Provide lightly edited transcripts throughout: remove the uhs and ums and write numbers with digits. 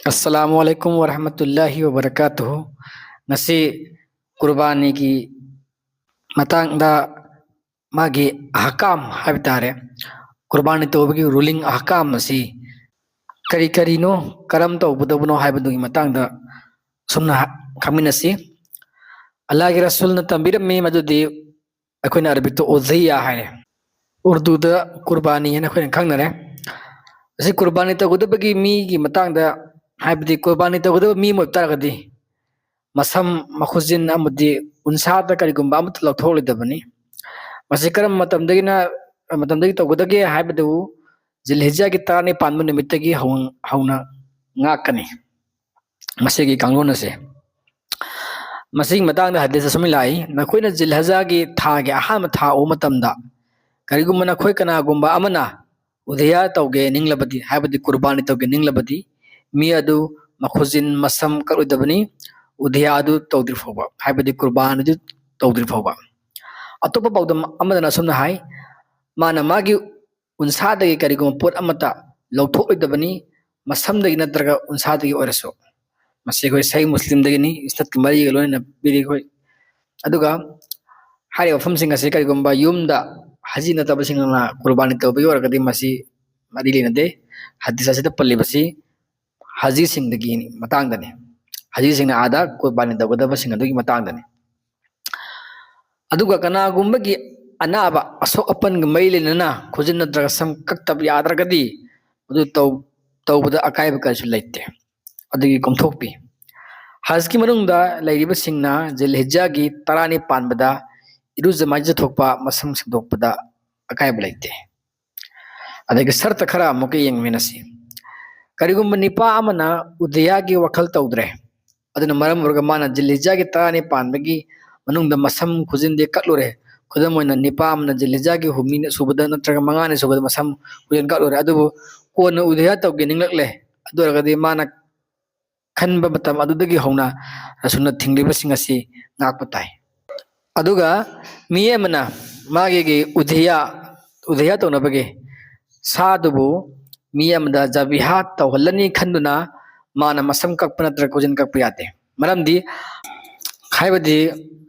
अस्सलामुअलैकुम वरहमतुल्लाहि वबरकातुहु ngasi कुर्बानी की matangda magi ahkam habitare कुर्बानी तौबगी ruling ahkam asi kari kari no karam tौबदबनो हाइबदुगी matangda sumna khaminasi Allah ki rasul na tambiram me madudi akoina arabic to udhiya haine urdu da कुर्बानी है अखोइन खंगनरे asi कुर्बानी तौबदबगी मी की matangda हाइबदी कुर्बानी तौबदब मी मोइतारगदी masam makhuzin amudi unsada karigumba amut lawtholidabani masi karam matamdagi tawgadagi haibadu zilhijja ki tarani panmu nimittagi hauna ngakani masigi kanglona se masing matangda hadisa samilai nakoina zilhijja ki tha gi ahama tha o matamda karigumba nakoi kana gumba amana udhiya tawge ninglabadi haibadi qurbani tawge ninglabadi mi adu makhuzin masam kaludabani udhiya adu tawdir foba haibadi qurbani adu tawdir foba atopa pawdam amadana sumna hai mana magi unsadagi karigum pot amata lawthoidabani masamdagi natraga unsadagi oraso masi koi sai muslim dagi ni istat ki mari galona biri koi aduga hari wafam singa se karigumba yumda haji nataba singna qurbani tawbi oragadi masi mari linade hadisa sida palli basi haji singdagi ni matangdani haji singna ada qurbani tawgadaba singadugi matangdani aduga kanagumbagi anaba asok apan gmailina khujin nadraga sam kaktab yadragadi adu tawbada akaiba kasu laite adugi komthokpi hajki manungda lairiba singna zilhijja gi tarani panbada iruza majja thokpa masam singdokpada akaiba laite adagi sarta khara muke yengminasi karigumba nipa amana udhiya gi wakhal tawdre aduna maram murga mana zilhijja gi tarani panbagi manungda masam khujin de katlure khudam moina nipam na jilija gi humni subada natraga mangane subada masam kuyen katlure adu ko na udhiya tawge ninglakle adu ragadi mana khanba matam adudagi hona rasuna thingliba singasi ngakpatai aduga miye mana mage gi udhiya tawnabage sadubu miye amda jabiha tawhallani khanduna mana masam kakpana tra kujin kakpiyate maramdi haibadi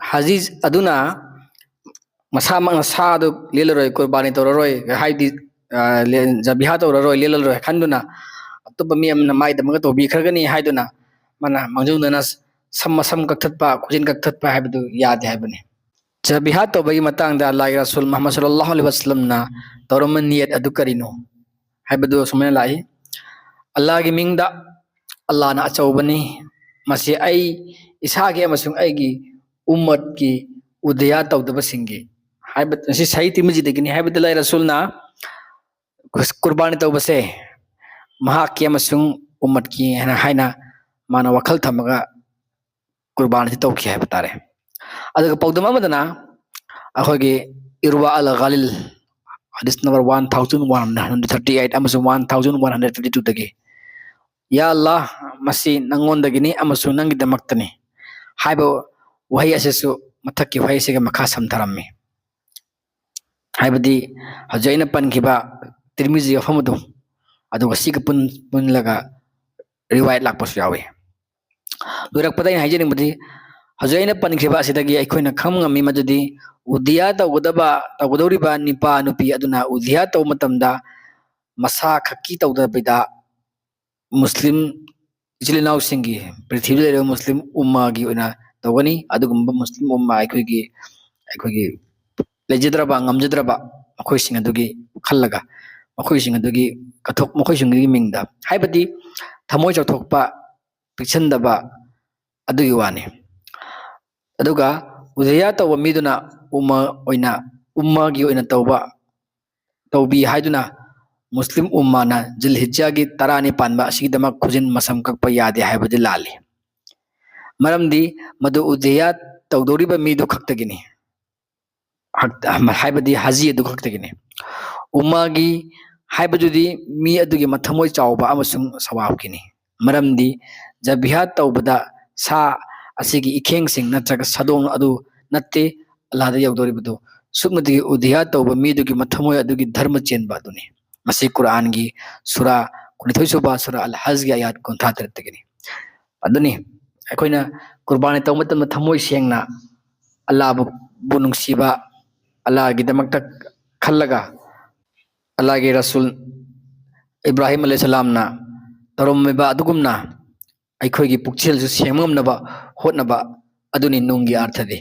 haji aduna masa mang sadu leloroi qurbani tororoi haidi jabiha tororoi leloroi khanduna atuba mi amna mai damaga to bi khargani haiduna mana mangjuna sam kakthatpa kujin kakthatpa haibadu yade haibani jabiha to bagi matang da Allah rasul Muhammad sallallahu alaihi wasallam na toroman niyat adu karino haibadu sumena lai Allah gi mingda Allah na achawbani masi ai isage amasung aigi ummat ki udhiya tawdaba singi haibat si sai timji degini haibat lai rasulna qurbani tawbase mahaki amasung ummat ki haina mana wakhal thamaga qurbani tawki haibatare adaga pawdama madana akhoge irwa al ghalil hadith number 1138 amasung 1132 dagi ya Allah masi nangon dagini amasung nangi damaktani haibo wahi asesu mathakki wahi sega makha samtharammi haibadi hajaina pankiba tirmizi afamudu adu wasiga pun laga riwayat lakpasu yawe durak padai haijeni budi hajaina pankiba asidagi aikoina khamngami madudi udhiya tawgodoriba nipa nupi aduna udhiya taw matamda masa khakki tawdabida muslim ichilinaw singi prithvi le muslim umma gi una tawani adugumba muslim umma aikoigi lejidraba ngamjidraba akhoi sing adugi khallaga akhoi sing adugi kathok makhoi sing gi mingda haibadi thamoi chawthokpa pikchandaba adugi wani aduga udhiya tawba miduna umma gi oina tawbi haiduna muslim umma na zilhijja gi tarani panba asigidama khujin masam kakpa yade haibadi lali maramdi madu udhiya tawdoriba midu khaktagini haibadi haji adu khaktagini umagi haibadudi mi adugi mathamoi chawba amasung sawabkini maramdi jabiha tawbada sa asigi ikheng sing natraga sadong adu natte Allah da yawdoribadu sumadi udhiya tawba midugi mathamoi adugi dharma chenba aduni masi Quran gi sura ꯀꯨꯟꯅꯤꯊꯣꯏ ꯁꯨꯕ ꯁꯨꯔꯥ ꯑꯜ ꯍꯖꯒꯤ ꯑꯌꯥꯠ ꯀꯨꯟꯊ꯭ꯔꯥ ꯇꯔꯦꯠꯇꯒꯤꯅꯤ ꯑꯗꯨꯅꯤ ꯑꯩꯈꯣꯏꯅ ꯀꯨꯔꯕꯥꯅꯤ ꯇꯧꯕ ꯃꯇꯝꯗ ꯊꯃꯣꯏ ꯁꯦꯡꯅ ꯑꯜꯂꯥꯍꯕꯨ ꯅꯨꯡꯁꯤꯕ ꯑꯜꯂꯥꯍꯒꯤꯗꯃꯛꯇ ꯈꯜꯂꯒ ꯑꯜꯂꯥꯍꯒꯤ ꯔꯁꯨꯜ इब्राहिम अलैहिस्सलामना तौरम्मिबा अदुगुमना अखोइगी पुक्चेलसु सेम ngamnaba hotnaba aduni nunggi arthadi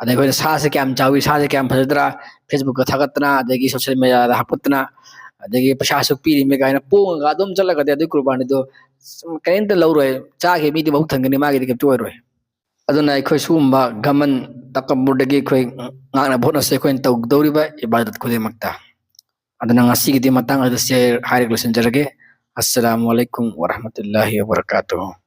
adai khoi sa se kyam chawi sa se kyam phajadra facebook ka thagatna adagi social media da haputna adagi pasha su piri me gaina ponga adum chalaga de adu qurbani do kainta lawroi cha ge mi di bahut thangani ma ge de to roi aduna akhoi sumba gaman takabbur dagi khoi ngana bhotna se khoi tau doriba ibadat khode makta aduna ngasi gi di matang ada share hare losenjarage assalamu alaikum warahmatullahi wabarakatuh